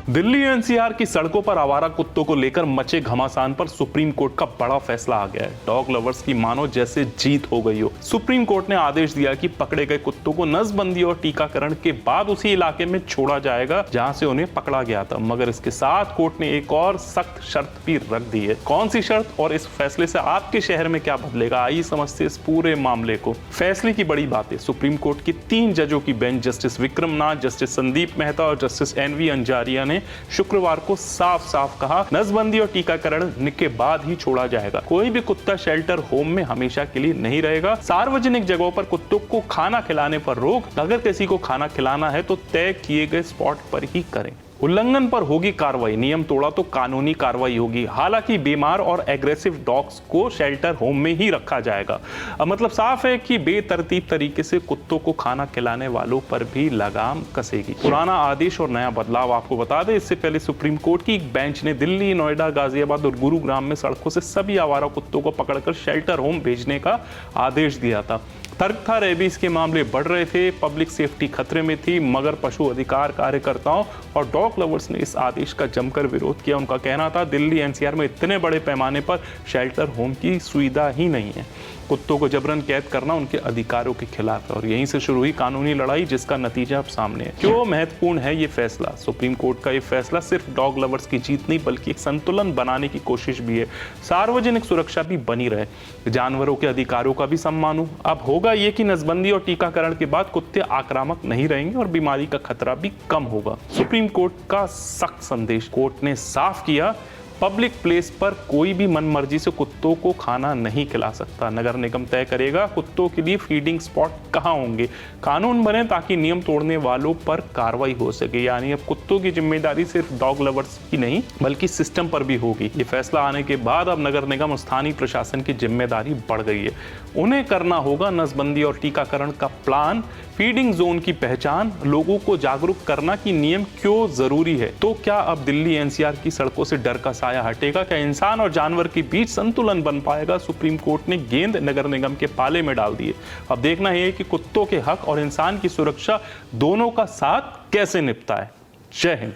Delhi NCR की सड़कों पर आवारा कुत्तों को लेकर मचे घमासान पर सुप्रीम कोर्ट का बड़ा फैसला आ गया है। डॉग लवर्स की मानो जैसे जीत हो गई हो। सुप्रीम कोर्ट ने आदेश दिया कि पकड़े गए कुत्तों को नसबंदी और टीकाकरण के बाद उसी इलाके में छोड़ा जाएगा जहां से उन्हें पकड़ा गया था। मगर इसके साथ कोर्ट ने एक और सख्त शर्त भी रख दी है। कौन सी शर्त और इस फैसले से आपके शहर में क्या बदलेगा, आइए समझते इस पूरे मामले को। फैसले की बड़ी बात है। सुप्रीम कोर्ट की 3 जजों की बेंच जस्टिस विक्रम नाथ, जस्टिस संदीप मेहता और जस्टिस एनवी अंजारिया ने शुक्रवार को साफ साफ कहा, नसबंदी और टीकाकरण के बाद ही छोड़ा जाएगा। कोई भी कुत्ता शेल्टर होम में हमेशा के लिए नहीं रहेगा। सार्वजनिक जगहों पर कुत्तों को खाना खिलाने पर रोक। अगर किसी को खाना खिलाना है तो तय किए गए स्पॉट पर ही करें। उल्लंघन पर होगी कार्रवाई। नियम तोड़ा तो कानूनी कार्रवाई होगी। हालांकि बीमार और एग्रेसिव डॉग्स को शेल्टर होम में ही रखा जाएगा। मतलब साफ है कि बेतरतीब तरीके से कुत्तों को खाना खिलाने वालों पर भी लगाम कसेगी। पुराना आदेश और नया बदलाव आपको बता दें, इससे पहले सुप्रीम कोर्ट की एक बेंच ने दिल्ली, नोएडा, गाजियाबाद और गुरुग्राम में सड़कों से सभी आवारा कुत्तों को पकड़कर शेल्टर होम भेजने का आदेश दिया था। तर्क था, रेबीज के मामले बढ़ रहे थे, पब्लिक सेफ्टी खतरे में थी, मगर पशु अधिकार कार्यकर्ताओं और डॉग लवर्स ने इस आदेश का जमकर विरोध किया। उनका कहना था, दिल्ली एनसीआर में इतने बड़े पैमाने पर शेल्टर होम की सुविधा ही नहीं है। कुत्तों को जबरन कैद करना उनके अधिकारों के खिलाफ है और यहीं से शुरू हुई कानूनी लड़ाई, जिसका नतीजा अब सामने है। क्यों महत्वपूर्ण है ये फैसला? सुप्रीम कोर्ट का ये फैसला सिर्फ डॉग लवर्स की जीत नहीं, बल्कि एक संतुलन बनाने की कोशिश भी है। सार्वजनिक सुरक्षा भी बनी रहे, जानवरों के अधिकारों का भी सम्मान हो। अब होगा ये कि नसबंदी और टीकाकरण के बाद कुत्ते आक्रामक नहीं रहेंगे और बीमारी का खतरा भी कम होगा। सुप्रीम कोर्ट का सख्त संदेश। कोर्ट ने साफ किया, पब्लिक प्लेस पर कोई भी मनमर्जी से कुत्तों को खाना नहीं खिला सकता। नगर निगम तय करेगा कुत्तों के लिए फीडिंग स्पॉट कहाँ होंगे। कानून बने ताकि नियम तोड़ने वालों पर कार्रवाई हो सके। यानी अब कुत्तों की जिम्मेदारी सिर्फ डॉग लवर्स की नहीं, बल्कि सिस्टम पर भी होगी। ये फैसला आने के बाद अब नगर निगम और स्थानीय प्रशासन की जिम्मेदारी बढ़ गई है। उन्हें करना होगा नसबंदी और टीकाकरण का प्लान, फीडिंग जोन की पहचान, लोगों को जागरूक करना कि नियम क्यों जरूरी है। तो क्या अब दिल्ली एनसीआर की सड़कों से डर का साया हटेगा? क्या इंसान और जानवर के बीच संतुलन बन पाएगा? सुप्रीम कोर्ट ने गेंद नगर निगम के पाले में डाल दी है। अब देखना है कि कुत्तों के हक और इंसान की सुरक्षा दोनों का साथ कैसे निपटा है। जय हिंद।